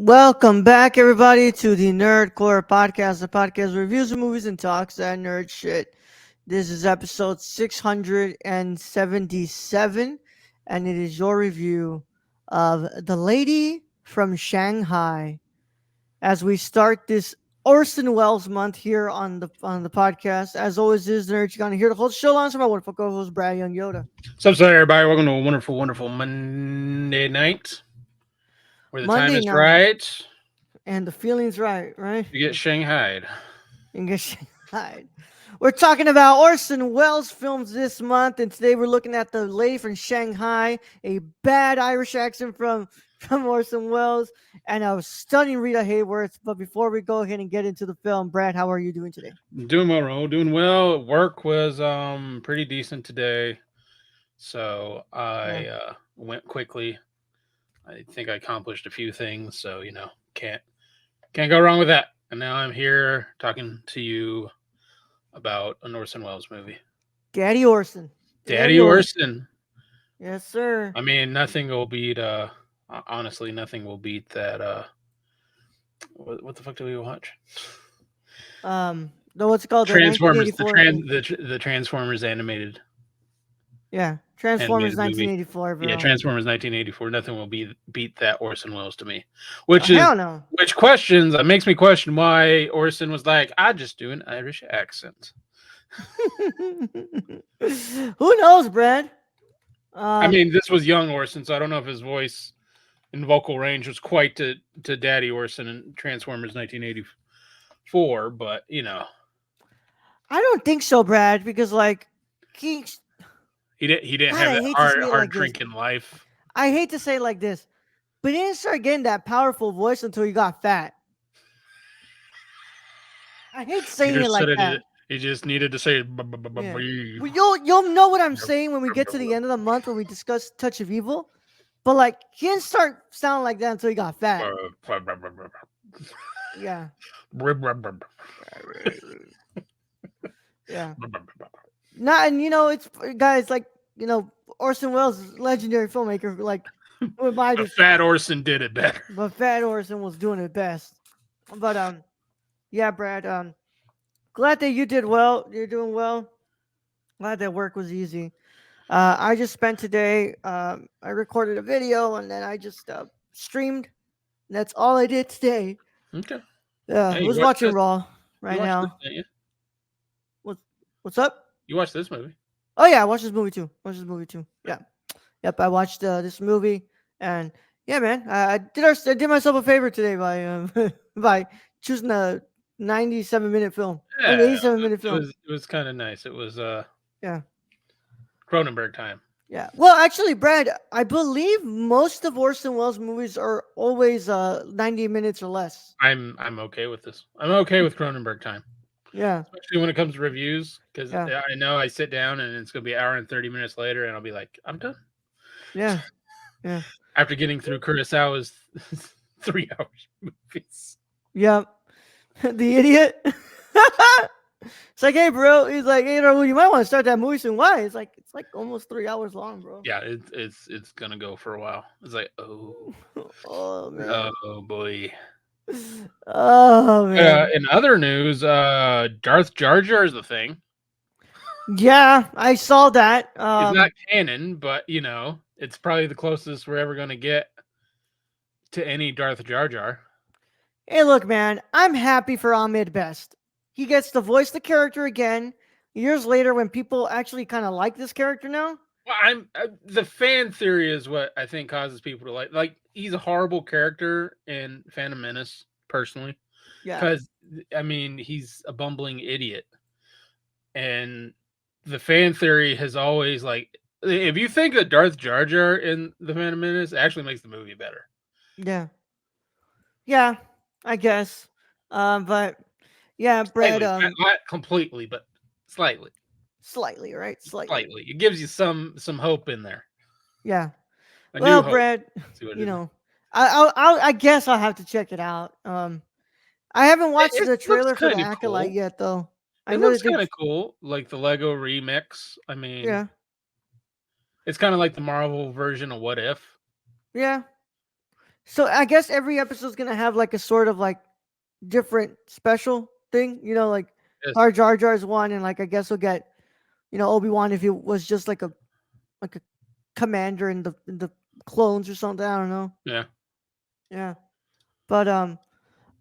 Welcome back, everybody, to the Nerdcore Podcast, the podcast that reviews of movies and talks that nerd shit. This is episode 677, and it is your review of The Lady from Shanghai. As we start this Orson Welles Month here on the podcast, as always, is the nerd you gonna hear the whole show on. So my wonderful co-host Brad Young Yoda. So, everybody, welcome to a wonderful, wonderful Monday night where the time Monday is night, right. and the feeling's right? You get Shanghaied. English. We're talking about Orson Welles films this month, and today we're looking at The Lady from Shanghai, a bad Irish accent from Orson Welles, and a stunning Rita Hayworth. But before we go ahead and get into the film, Brad, how are you doing today? Doing well, Ro. Doing well. Work was pretty decent today, so I went quickly. I think I accomplished a few things, so can't go wrong with that. And now I'm here talking to you about an Orson Welles movie. Daddy Orson. Daddy Orson. Yes, sir. I mean, nothing will beat. Honestly, nothing will beat that. What the fuck do we watch? What's it called? Transformers. The Transformers animated. Yeah, Transformers animated 1984. Bro. Yeah, Transformers 1984. Nothing will beat that Orson Welles to me. Which questions makes me question why Orson was like, I just do an Irish accent. Who knows, Brad? I mean, this was young Orson, so I don't know if his voice and vocal range was quite to Daddy Orson in Transformers 1984, but I don't think so, Brad, because he didn't have a hard drinking life. I hate to say it like this, but he didn't start getting that powerful voice until he got fat. I hate saying it like that. He just needed to say. Well, you'll know what I'm saying when we get to the end of the month when we discuss Touch of Evil. But he didn't start sounding like that until he got fat. Yeah. Yeah. And it's guys Orson Welles, legendary filmmaker. Fat Orson did it better. But Fat Orson was doing it best. But yeah, Brad. Glad that you did well. You're doing well. Glad that work was easy. I just spent today. I recorded a video and then I just streamed. That's all I did today. Okay. Yeah, I was watching Raw right now. What's up? You watched this movie? Oh yeah, I watched this movie too. Yeah. Yep, I watched this movie, and yeah, man, I did myself a favor today by by choosing a 97-minute film. Yeah, 87-minute film. It was kind of nice. It was yeah, Cronenberg time. Yeah. Well, actually, Brad, I believe most of Orson Welles movies are always 90 minutes or less. I'm okay with this. I'm okay with Cronenberg time. Yeah. Especially when it comes to reviews, because I know I sit down and it's gonna be an hour and 30 minutes later, and I'll be like, I'm done. Yeah. Yeah. After getting through Kurosawa's 3 hours movies. Yep. The idiot. It's like, hey, bro. He's like, hey, bro, you might want to start that movie soon. Why? It's like almost 3 hours long, bro. Yeah, it's gonna go for a while. It's like, oh man. Oh boy. Oh man. In other news, Darth Jar Jar is the thing. Yeah, I saw that. It's not canon, but it's probably the closest we're ever gonna get to any Darth Jar Jar. Hey, look, man, I'm happy for Ahmed Best. He gets to voice the character again years later when people actually kind of like this character now. Well, the fan theory is what I think causes people to like. Like, he's a horrible character in Phantom Menace, personally. Yeah. Because, I mean, he's a bumbling idiot. And the fan theory has always, if you think that Darth Jar Jar in the Phantom Menace, it actually makes the movie better. Yeah. Yeah, I guess. But, yeah, Brad. Not completely, but slightly. Slightly, right? Slightly. It gives you some hope in there. Yeah. Well, Brad, I guess I'll have to check it out. I haven't watched the trailer for the Acolyte yet, though. It looks kind of cool, like the Lego remix. I mean, yeah, it's kind of like the Marvel version of What If. Yeah. So I guess every episode's gonna have like a sort of like different special thing. Like Yes. Har Jar Jar's one, and like I guess we'll get Obi Wan if he was just like a commander in the clones or something. I don't know. Yeah. Yeah, but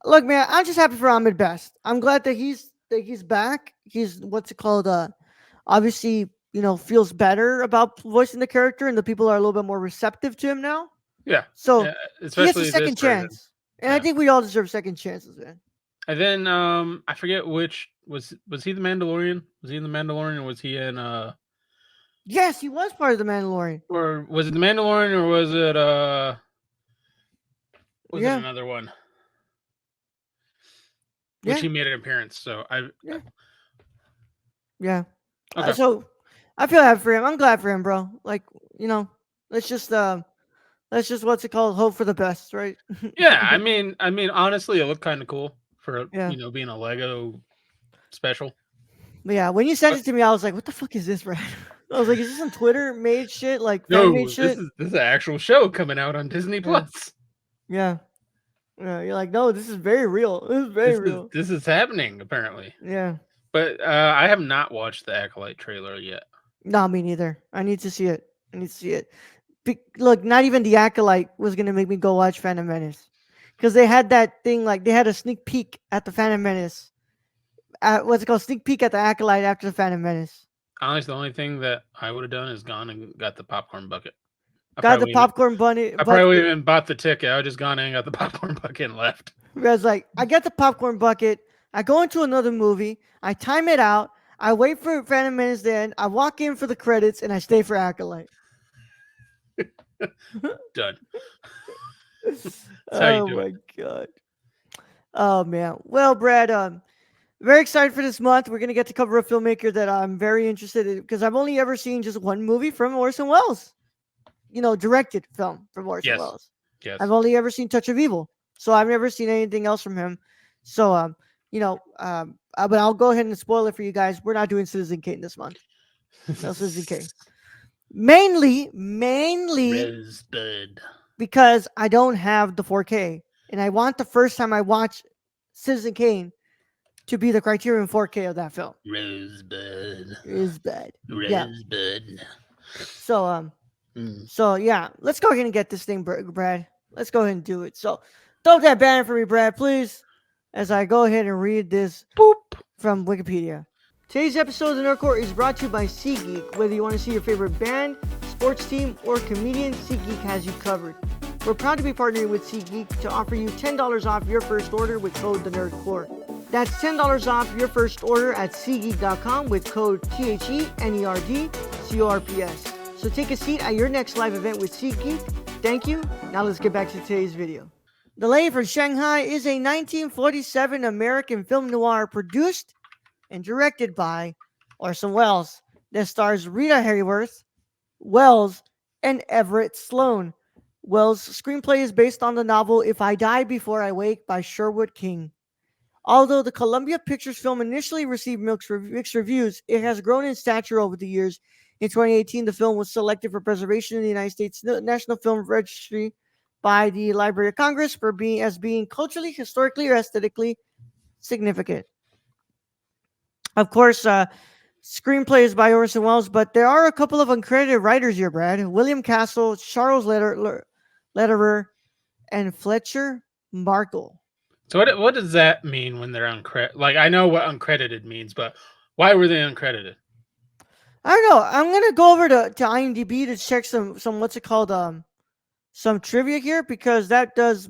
look, man, I'm just happy for Ahmed Best. I'm glad that he's back. He's what's it called? Obviously, feels better about voicing the character, and the people are a little bit more receptive to him now. Yeah. So Yeah. he gets a Especially this second version. chance, and I Yeah. think we all deserve second chances, man. And then I forget which was he the Mandalorian? Was he in the Mandalorian or was he in Yes, he was part of the Mandalorian. or was it the Mandalorian or was it Yeah, another one? Which yeah, he made an appearance. So I yeah, yeah. okay. So I feel happy for him. I'm glad for him, bro. Like, you know, let's just let's just what's it called? Hope for the best, right? Yeah, I mean honestly it looked kind of cool for Yeah. being a Lego special. But yeah, when you sent But it to me, I was like, "What the fuck is this, Brad?" I was like, "Is this some Twitter made shit, like fan made no, shit?" this is an actual show coming out on Disney Yeah, Plus. yeah, yeah. You're like, "No, this is very real. This is very real." This is happening apparently. Yeah. But I have not watched the Acolyte trailer yet. No, me neither. I need to see it. I need to see it. Look, not even the Acolyte was gonna make me go watch Phantom Menace, because they had that thing like they had a sneak peek at the Phantom Menace. What's it called? Sneak peek at the Acolyte after the Phantom Menace. Honestly, the only thing that I would have done is gone and got the popcorn bucket. I Got the probably even popcorn bunny, I but probably even bought the ticket. I would just gone in and got the popcorn bucket and left. I was like, I get the popcorn bucket. I go into another movie. I time it out. I wait for Phantom Menace. Then I walk in for the credits, and I stay for Acolyte. Done. That's how you Oh do it. my god. Oh man. Well, Brad, very excited for this month. We're gonna get to cover a filmmaker that I'm very interested in because I've only ever seen just one movie from Orson Welles. Directed film from Orson Yes. Welles. I've Yes. only ever seen Touch of Evil, so I've never seen anything else from him. So, but I'll go ahead and spoil it for you guys. We're not doing Citizen Kane this month. No Citizen Kane. Mainly Rosebud. because I don't have the 4K, and I want the first time I watch Citizen Kane to be the Criterion 4K of that film. Rosebud. Is bad. Yeah. Rosebud. So Mm. So yeah, let's go ahead and get this thing, Brad. Let's go ahead and do it. So throw that banner for me, Brad, please, as I go ahead and read this Boop. from Wikipedia. Today's episode of the Nerd Court is brought to you by SeatGeek. Whether you want to see your favorite band, sports team, or comedian, SeatGeek has you covered. We're proud to be partnering with SeatGeek to offer you $10 off your first order with code The Nerd Court. That's $10 off your first order at SeatGeek.com with code THENERDCORPS. So take a seat at your next live event with SeatGeek. Thank you. Now let's get back to today's video. The Lady from Shanghai is a 1947 American film noir produced and directed by Orson Welles that stars Rita Hayworth, Wells, and Everett Sloan. Wells' screenplay is based on the novel If I Die Before I Wake by Sherwood King. Although the Columbia Pictures film initially received mixed reviews, it has grown in stature over the years. In 2018, the film was selected for preservation in the United States National Film Registry by the Library of Congress for being culturally, historically, or aesthetically significant. Of course, screenplay is by Orson Welles, but there are a couple of uncredited writers here, Brad. William Castle, Charles Lederer, and Fletcher Markle. So what does that mean when they're uncredited? Like I know what uncredited means, but why were they uncredited? I don't know. I'm gonna go over to IMDb to check some what's it called some trivia here because that does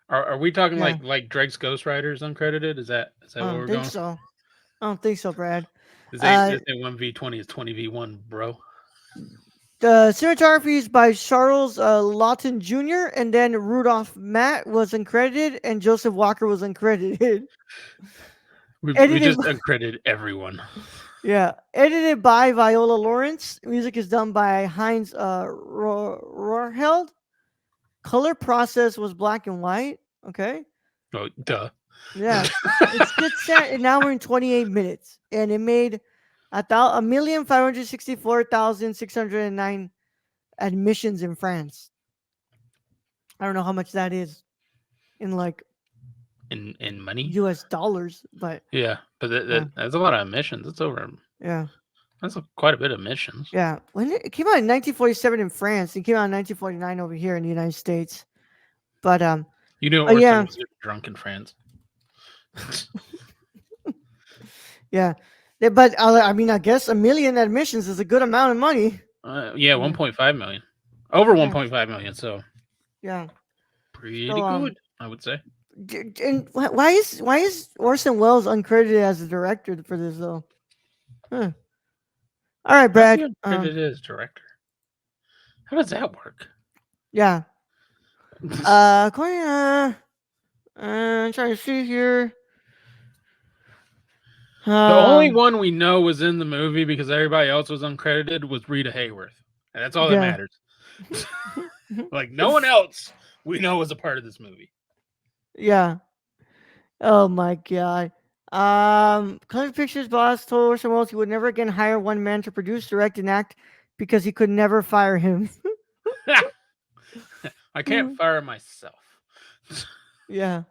Are we talking yeah. like Drake's Ghostwriters uncredited? Is that I where don't we're think going? so. I don't think so, Brad. This ain't Uh, this ain't 1v20, it's 20v1, bro. the cinematography is by Charles Lawton Jr. and then Rudolph Matt was uncredited and Joseph Walker was uncredited. We edited, just uncredited everyone. yeah, edited by Viola Lawrence. Music is done by Heinz Rohrheld. Color process was black and white. Okay. Oh, duh. Yeah, it's good set an hour and 28 minutes, and it made 1,564,609 admissions in France. I don't know how much that is in like in money. U.S. dollars, but Yeah, but yeah, that's a lot of emissions. That's over. yeah, Quite a bit of emissions. yeah. When it came out in 1947 in France, it came out in 1949 over here in the United States. But You knew oh Orson yeah, was getting drunk in France. yeah. But I mean, I guess a million admissions is a good amount of money. Yeah, Yeah, 1.5 million, over yeah, 1.5 million. So yeah. pretty So good, I would say. and why is Orson Welles uncredited as the director for this though? Huh. All right, How's he Brad. uncredited as director? How does that work? Yeah. According, I'm trying to see here. The only Um, one we know was in the movie because everybody else was uncredited was Rita Hayworth, and that's all that yeah. matters. Like no one else we know was a part of this movie. Yeah. Oh my god. Columbia Pictures boss told Orson Welles he would never again hire one man to produce, direct, and act because he could never fire him. I can't fire myself. Yeah.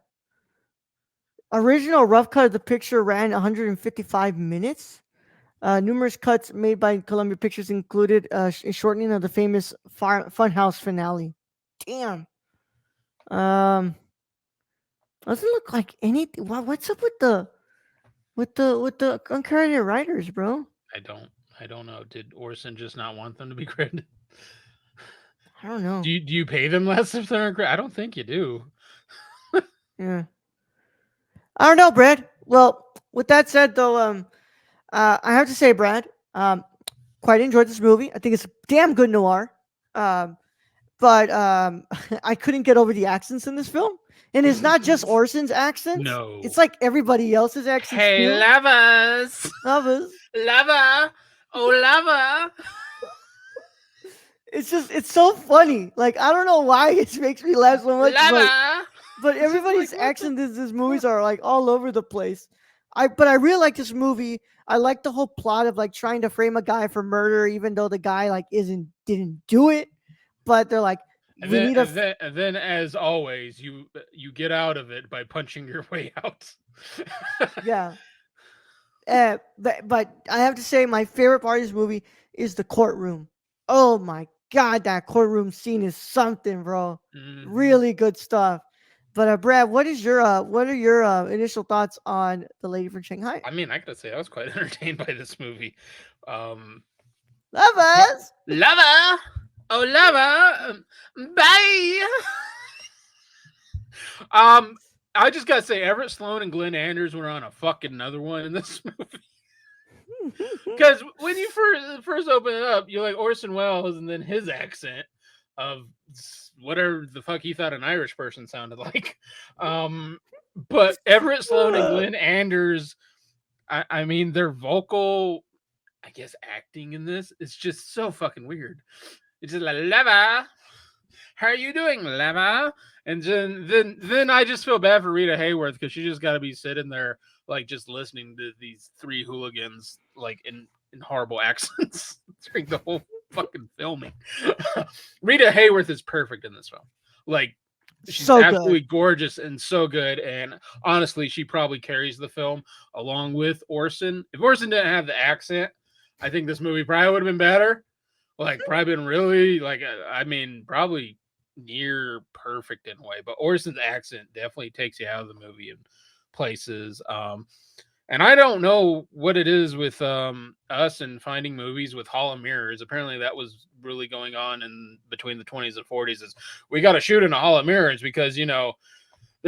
Original rough cut of the picture ran 155 minutes. Numerous cuts made by Columbia Pictures included a shortening of the famous Funhouse finale. Damn. Um, doesn't look like anything. What's up with the uncredited writers, bro? I don't. I don't know. Did Orson just not want them to be credited? I don't know. Do you pay them less if they're uncredited? I don't think you do. Yeah, I don't know, Brad. Well, with that said, though, I have to say, Brad, quite enjoyed this movie. I think it's a damn good noir. Um, but I couldn't get over the accents in this film, and it's not just Orson's accents; No. it's like everybody else's accents Hey, too. lovers, Lovers. lover, oh lover, It's so funny. Like I don't know why it makes me laugh so much, lover. but It's just like everybody's what the accent in these movies fuck? are like all over the place. I really like this movie. I like the whole plot of like trying to frame a guy for murder, even though the guy like isn't didn't do it. But they're like, And we then, need a and then, and then, as always, you get out of it by punching your way out. yeah. But I have to say, my favorite part of this movie is the courtroom. Oh my god, that courtroom scene is something, bro. Hmm. Really good stuff. But Brad, what are your initial thoughts on the Lady from Shanghai? I mean, I gotta say, I was quite entertained by this movie. Um, Love us. lover, oh lover, bye. Um, I just gotta say, Everett Sloan and Glenn Anders were on a fucking another one in this movie. Because when you first open it up, you're like Orson Welles, and then his accent of whatever the fuck he thought an Irish person sounded like. Um, but Everett Sloan and Glenn Anders, I mean, their vocal, I guess, acting in this is just so fucking weird. It's just like lava. How are you doing, lava? And then I just feel bad for Rita Hayworth because she just got to be sitting there like just listening to these three hooligans like in horrible accents during the whole fucking filming. Rita Hayworth is perfect in this film. Like she's So good. absolutely gorgeous and so good. And honestly, she probably carries the film along with Orson. If Orson didn't have the accent, I think this movie probably would have been better. Like probably been really like I mean probably near perfect in a way, but Orson's accent definitely takes you out of the movie in places. And I don't know what it is with us and finding movies with Hall of Mirrors. Apparently, that was really going on in between the 20s and 40s. Is we got to shoot in a Hall of Mirrors because they're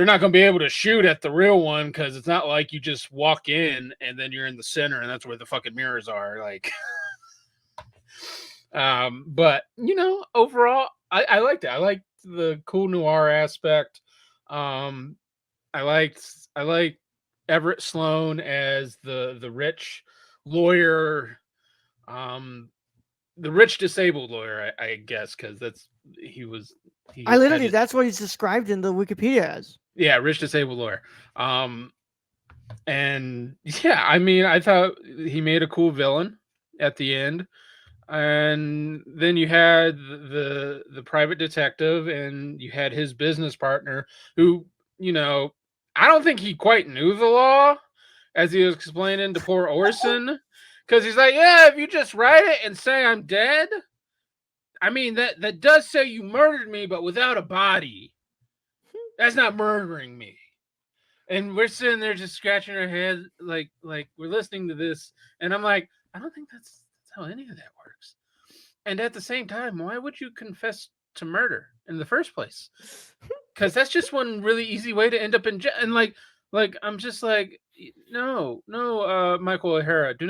not going to be able to shoot at the real one because it's not like you just walk in and then you're in the center and that's where the fucking mirrors are. Like, but overall, I liked it. I liked the cool noir aspect. Um, I liked Everett Sloan as the rich lawyer, um, the rich disabled lawyer, I guess, because he I had literally his that's what he's described in the Wikipedia as. yeah, rich disabled lawyer. And yeah, I mean, I thought he made a cool villain at the end. and then you had the private detective, and you had his business partner, who, you know, I don't think he quite knew the law, as he was explaining to poor Orson, because he's like, yeah, if you just write it and say I'm dead, I mean that does say you murdered me, but without a body. That's not murdering me. And we're sitting there just scratching our head, like we're listening to this, and I'm like, I don't think that's how any of that works. And at the same time, why would you confess to murder in the first place? Because that's just one really easy way to end up in jail. And like I'm just like, no, no, Michael O'Hara, do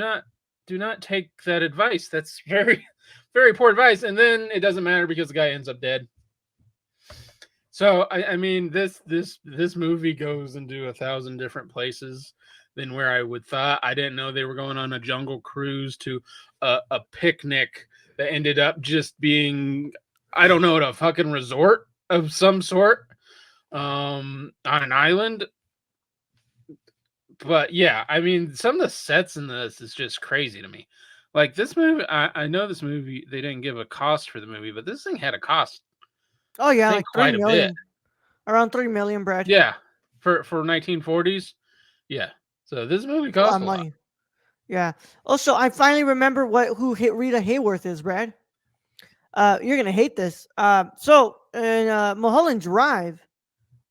not take that advice. That's very, very poor advice. And then it doesn't matter because the guy ends up dead. So I mean, this movie goes into 1,000 different places than where I would thought. I didn't know they were going on a jungle cruise to a picnic that ended up just being, I don't know, a fucking resort of some sort, on an island. But yeah, I mean, some of the sets in this is just crazy to me. Like this movie, I know this movie, they didn't give a cost for the movie, but this thing had a cost. Oh I yeah, think like three quite a bit. million, around 3 million, Brad. Yeah, for 1940s. Yeah. So this movie It's a lot cost of a lot. money. Yeah. Also, I finally remember what who hit Rita Hayworth is, Brad. You're gonna hate this. So in Mulholland Drive,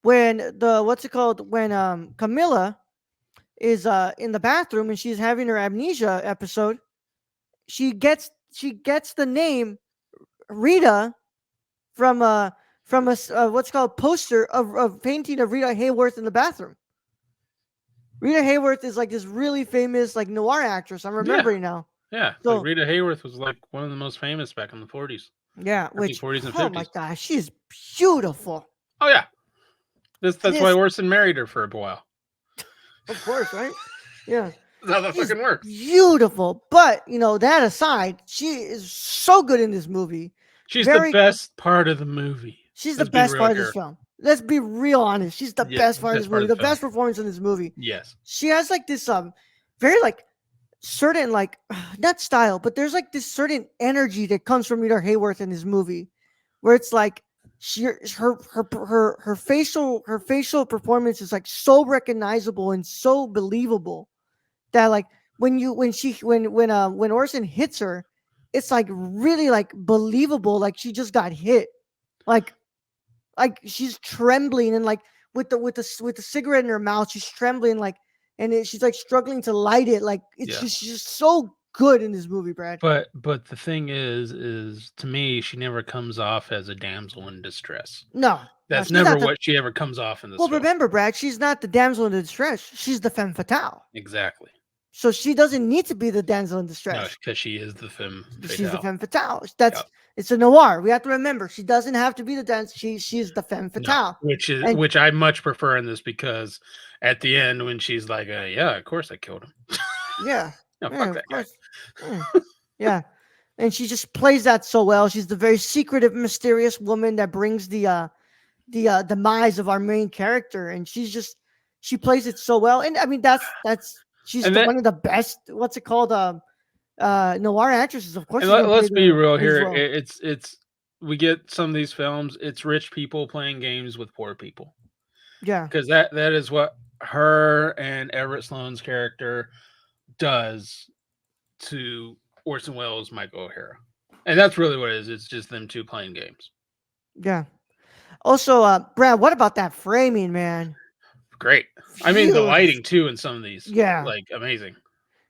when the what's it called when Camilla is in the bathroom and she's having her amnesia episode, she gets the name Rita from what's called poster of painting of Rita Hayworth in the bathroom. Rita Hayworth is like this really famous like noir actress. I'm Yeah. remembering now. Yeah. Like So Rita Hayworth was like one of the most famous back in the 40s. yeah, I think which 40s and oh my 50s. gosh, she's beautiful. Oh yeah. That's why This Orson married her for a while. of course, right? Yeah. That's how that She's fucking works. beautiful. But that aside, she is so good in this movie. She's the Very best part of the movie. She's the Let's be best real part of this here. film. Let's be real honest. She's the Yeah, best part of this best part movie. of the The film. best performance in this movie. Yes. She has like this very like certain like not style, but there's like this certain energy that comes from Rita Hayworth in this movie, where it's like she her facial performance is like so recognizable and so believable that like when Orson hits her, it's like really like believable, like she just got hit, like she's trembling and like with the cigarette in her mouth, she's trembling like, and she's like struggling to light it, like it's Yeah. just she's just so good in this movie, Brad. But the thing is to me, she never comes off as a damsel in distress. No, no, That's she's never not the. what she ever comes off in this Well, film. remember, Brad, she's not the damsel in distress. She's the femme fatale. Exactly. So she doesn't need to be the damsel in No, distress. because she is the femme She's the fatale. femme fatale. Yep. It's a noir. We have to remember she doesn't have to be the dance. She's the femme No, fatale. And which I much prefer in this, because at the end when she's like, "Yeah, of course I killed him." yeah, No, yeah, fuck of that guy. course. Mm, yeah, and she just plays that so well. She's the very secretive, mysterious woman that brings the demise of our main character, and she plays it so well. And I mean, that's she's And that one of the best. What's it called? Noir actresses. Of course, and she's gonna play let's be the real lead here. role. It's we get some of these films. It's rich people playing games with poor people, Yeah, because that is what her and Everett Sloane's character does to Orson Welles' Michael O'Hara, and that's really what it is. It's just them two playing games. yeah. Also, Brad, what about that framing, man? Great. I mean, the Beautiful. lighting too in some of these, Yeah. like, amazing.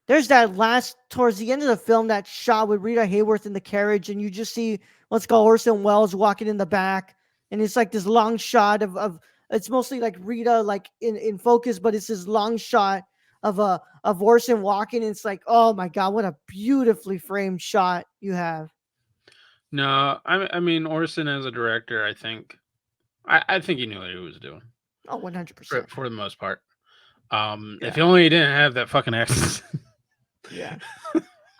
There's that last towards the end of the film, that shot with Rita Hayworth in the carriage, and you just see what's called Orson Welles walking in the back, and it's like this long shot of it's mostly like Rita like in focus, but it's this long shot of Orson walking, and it's like, oh my god, what a beautifully framed shot you have. No, I mean Orson as a director, I think he knew what he was doing Oh, 100%. for the most part. If Yeah. he only didn't have that fucking accent. Yeah.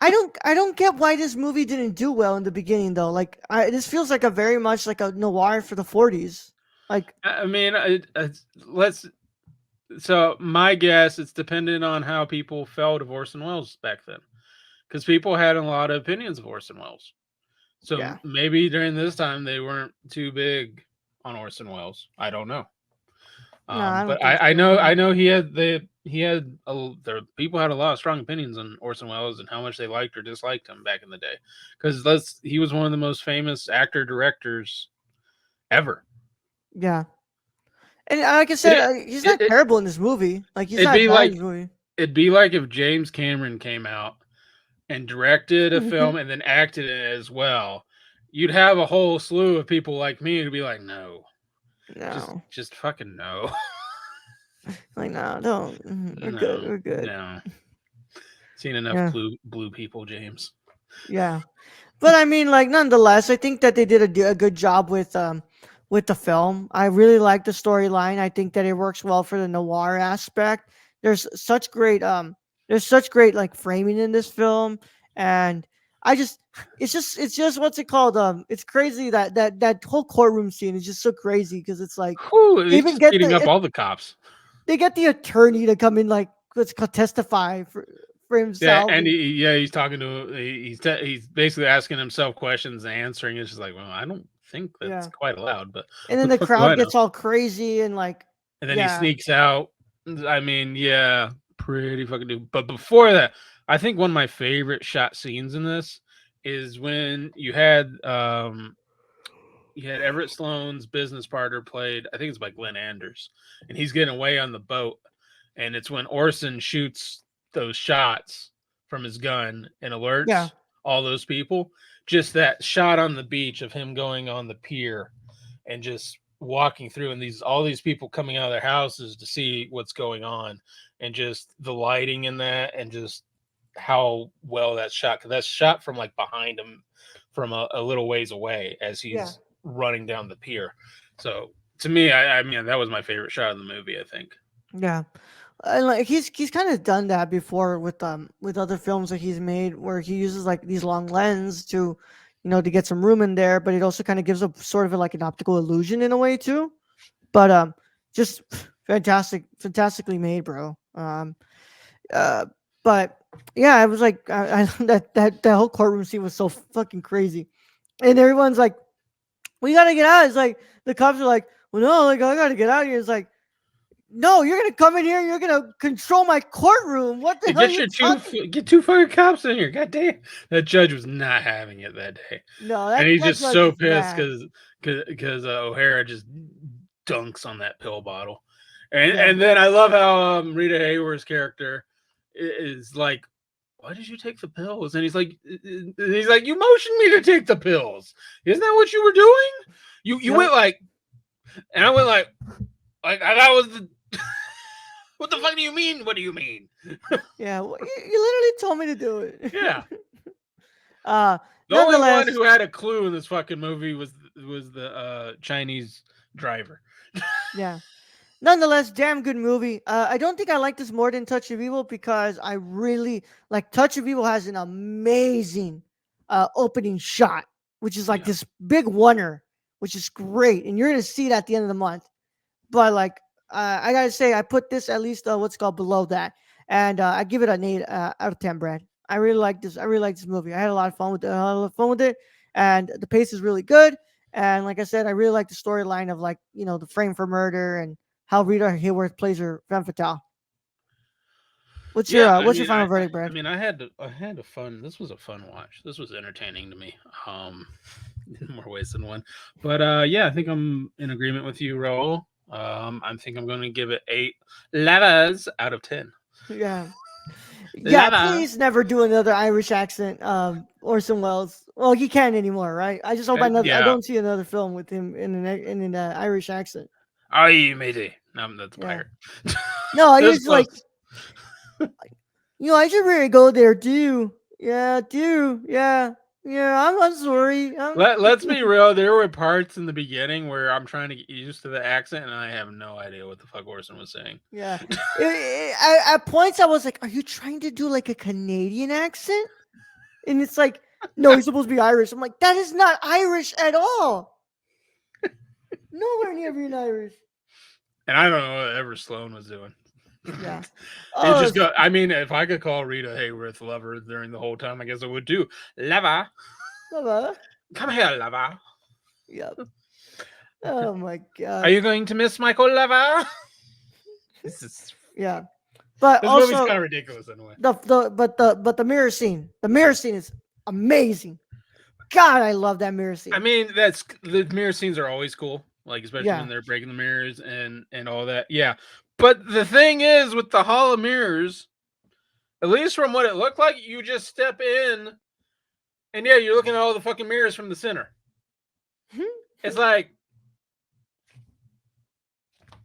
I don't get why this movie didn't do well in the beginning though. Like this feels like a very much like a noir for the 40s. Like I mean, let's. So my guess, it's dependent on how people felt of Orson Welles back then, because people had a lot of opinions of Orson Welles. So Yeah. maybe during this time they weren't too big on Orson Welles. I don't know. No, I don't But think I so. know he had there people had a lot of strong opinions on Orson Welles and how much they liked or disliked him back in the day, because he was one of the most famous actor directors ever. Yeah. And like I said, It, he's it, not it terrible in this movie. Like he's it'd not be bad in like this movie. it'd be like if James Cameron came out and directed a film and then acted in it as well. You'd have a whole slew of people like me who'd be like, no, No, just fucking no. like no, don't. We're good. No, We're good. no. Seen enough Yeah, blue people, James. yeah. But I mean, like, nonetheless, I think that they did a good job with the film. I really like the storyline. I think that it works well for the noir aspect. There's such great there's such great like framing in this film, and I just it's just what's it called? It's crazy that that whole courtroom scene is just so crazy because it's like Whew, they he's even just get beating up all the cops. they get the attorney to come in like what's called testify for Yeah, himself. and he's talking to he's basically asking himself questions and answering. It's just like, well, I don't think that's Yeah. quite allowed, but And then what the the fuck do I crowd know? gets all crazy and like, And then he yeah, sneaks out. I mean, yeah, pretty fucking dude. But before that, I think one of my favorite shot scenes in this is when you had Everett Sloan's business partner played, I think it's by Glenn Anders, and he's getting away on the boat. And it's when Orson shoots those shots from his gun and yeah, alerts all those people. Just that shot on the beach of him going on the pier and just walking through, and all these people coming out of their houses to see what's going on, and just the lighting in that, and just how well that's shot, because that's shot from like behind him from a little ways away as yeah, he's running down the pier. So to me, I mean, that was my favorite shot of the movie, I think. yeah. And like he's kind of done that before with other films that he's made where he uses like these long lens to, to get some room in there, but it also kind of gives a sort of like an optical illusion in a way too. But just fantastically made, bro. Uh, but yeah, I was like, I that whole courtroom scene was so fucking crazy, and everyone's like, we gotta get out. It's like the cops are like, well, no, like I gotta get out of here. It's like, no, you're gonna come in here and you're gonna control my courtroom. What the Hey, hell are you talking? get two fucking cops in here. God damn. That judge was not having it that day. No, And that he's that just judge so was pissed mad. because O'Hara just dunks on that pill bottle. And Yeah, then I love how Rita Hayworth's character is like, why did you take the pills? And he's like, you motioned me to take the pills. Isn't that what you were doing? You yep, went like, and I went like that was the. What the fuck do you mean? What do you mean? yeah. Well, you literally told me to do it. Yeah. uh, The only one nonetheless, who had a clue in this fucking movie was the Chinese driver. yeah. Nonetheless, damn good movie. I don't think I like this more than Touch of Evil because I really like Touch of Evil has an amazing opening shot, which is like Yeah. this big oneer, which is great, and you're gonna see it at the end of the month. But like, I gotta say, I put this at least what's called below that, and I give it an 8 out of 10. Brad, I really like this. I really like this movie. I had a lot of fun with it. And the pace is really good. And like I said, I really like the storyline of like the frame for murder and how Rita Hayworth plays her femme fatale. Yeah, What's your final verdict, I Brad? mean, I had a fun. This was a fun watch. This was entertaining to me. In more ways than one. But yeah, I think I'm in agreement with you, Raul. I think I'm going to give it 8 lavas out of 10. Yeah, yeah. Lava. Please never do another Irish accent, Orson Welles. Well, he can't anymore, right? I just hope I Yeah. don't see another film with him in an Irish accent. Aye, matey. No, that's a Yeah. pirate. No, It you're was just like, close. I should really go there too. Yeah, too. Yeah, yeah. I'm sorry. Let's be real. There were parts in the beginning where I'm trying to get used to the accent, and I have no idea what the fuck Orson was saying. Yeah. At points, I was like, "Are you trying to do like a Canadian accent?" And it's like, "No, he's supposed to be Irish." I'm like, "That is not Irish at all. Nowhere near being Irish." And I don't know what ever Sloan was doing. Yeah. And Oh, just go. I mean, if I could call Rita Hayworth lover during the whole time, I guess I would too. Lover, Mama. come here, lover. Yep. Oh my Are god. you going to miss Michael, lover? This is Yeah. But this movie's also kind of ridiculous anyway. the mirror scene. The mirror scene is amazing. God, I love that mirror I scene. mean, that's the mirror scenes are always cool, like especially when Yeah. they're breaking the mirrors and all that. Yeah, but the thing is, with the Hall of Mirrors, at least from what it looked like, you just step in, and yeah, you're looking at all the fucking mirrors from the center. It's like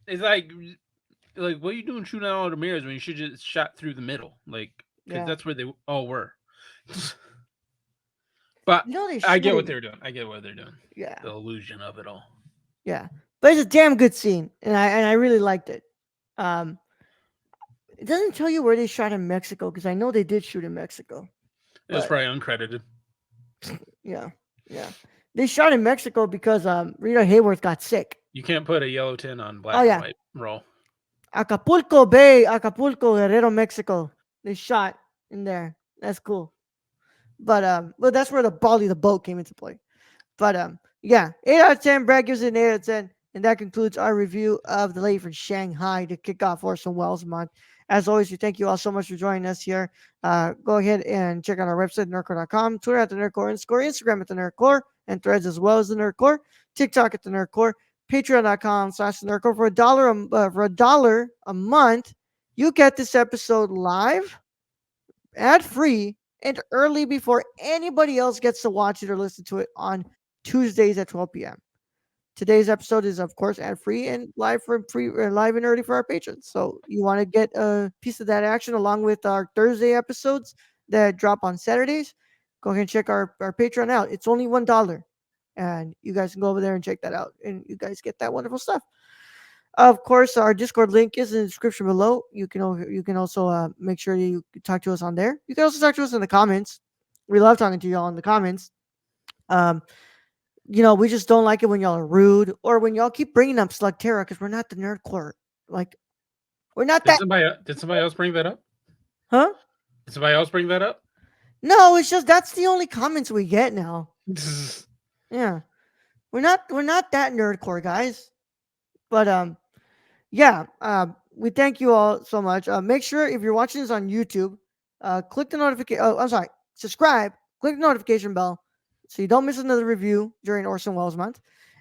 it's like what are you doing shooting out all the mirrors when you should just shot through the middle, like because Yeah. that's where they all were. But You know they I should get what have. they're doing. I get what they're doing. Yeah. The illusion of it all. Yeah. But it's a damn good scene, and I really liked it. Um, it doesn't tell you where they shot in Mexico because I know they did shoot in Mexico. It was But probably uncredited. yeah, yeah, they shot in Mexico because Rita Hayworth got sick. You can't put a yellow tin on Oh black and yeah, white roll. Acapulco Bay, Acapulco, Guerrero, Mexico. They shot in there. That's cool. But that's where the Bali the boat came into play. But yeah, 8 out of 10. Brad gives it an 8 out of 10, and that concludes our review of the Lady from Shanghai to kick off Orson Welles Month. As always, we thank you all so much for joining us here. Go ahead and check out our website, nerdcore.com, Twitter at the Nerdcore underscore, Instagram at the Nerdcore, and Threads as well as the Nerdcore, TikTok at the Nerdcore, Patreon.com/the Nerdcore for $1 a month. You get this episode live, ad free, and early before anybody else gets to watch it or listen to it on Tuesdays at 12 p.m. Today's episode is, of course, ad free and live and early for our patrons. So you want to get a piece of that action along with our Thursday episodes that drop on Saturdays. Go ahead and check our Patreon out. It's only $1, and you guys can go over there and check that out, and you guys get that wonderful stuff. Of course, our Discord link is in the description below. You can also make sure you talk to us on there. You can also talk to us in the comments. We love talking to y'all in the comments. Um, we just don't like it when y'all are rude or when y'all keep bringing up Slugterra because we're not the nerd court. Like we're not Did that, somebody else bring that up? huh? Did somebody else bring that up? No, it's just that's the only comments we get now. Yeah, we're not that nerd core guys. But yeah, we thank you all so much. Make sure if you're watching this on YouTube, click the notification. Oh, I'm sorry, subscribe. Click the notification bell so you don't miss another review during Orson Welles Month,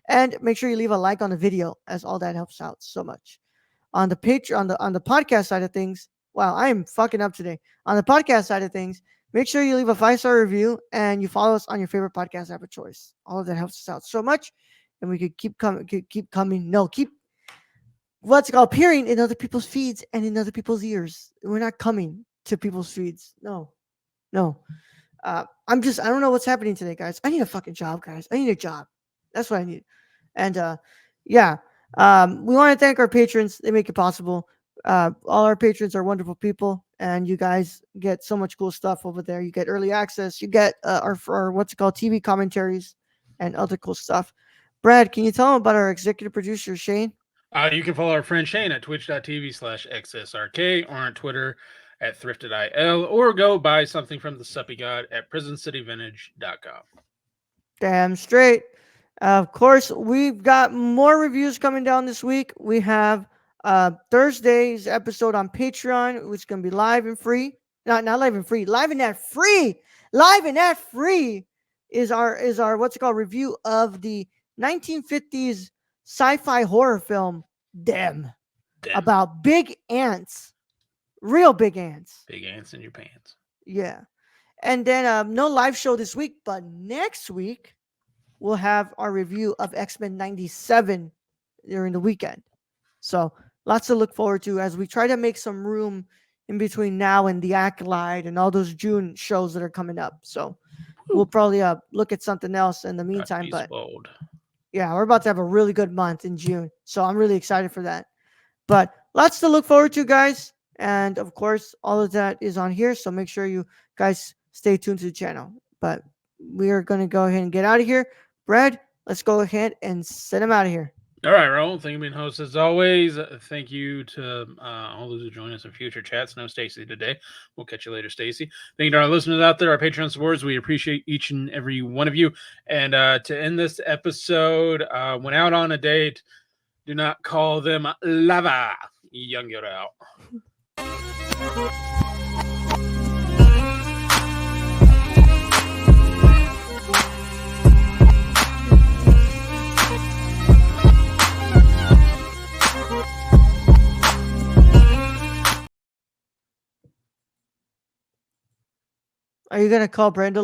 and make sure you leave a like on the video, as all that helps out so much. On the page on the podcast side of things, wow, I am fucking up today. On the podcast side of things, make sure you leave a 5-star review and you follow us on your favorite podcast app of choice. All of that helps us out so much, and we could keep coming, keep coming. No, keep what's it called appearing in other people's feeds and in other people's ears. We're not coming to people's feeds. No, no. I don't know what's happening today, guys. I need a fucking job, guys. I need a job. That's what I need. And yeah, we want to thank our patrons. They make it possible. All our patrons are wonderful people, and you guys get so much cool stuff over there. You get early access. You get our what's it called TV commentaries and other cool stuff. Brad, can you tell them about our executive producer Shane? You can follow our friend Shane at twitch.tv/xsrk or on Twitter at thriftedil or go buy something from the Suppy God at prisoncityvintage.com. Damn straight. Of course, we've got more reviews coming down this week. We have Thursday's episode on Patreon, which is going to be live and free. Not live and free, live and ad free. Live and ad free is our what's it called review of the 1950s sci-fi horror film Them, Them about big ants, real big ants. big ants in your pants. Yeah. And then no live show this week, but next week we'll have our review of X-Men 97 during the weekend. So lots to look forward to as we try to make some room in between now and the Acolyte and all those June shows that are coming up. So we'll Woo. probably look at something else in the Got to meantime. be But spoiled. yeah, we're about to have a really good month in June. So I'm really excited for that. But lots to look forward to, guys. And of course, all of that is on here. So make sure you guys stay tuned to the channel. But we are going to go ahead and get out of here. Brad, let's go ahead and send him out of here. All right, Raul. Thank you for being host as always. Thank you to all those who join us in future chats. No Stacy today. We'll catch you later, Stacy. Thank you to our listeners out there, our Patreon supporters. We appreciate each and every one of you. And to end this episode, went out on a date. Do not call them lava. Young Yoda out. Are you gonna call Brenda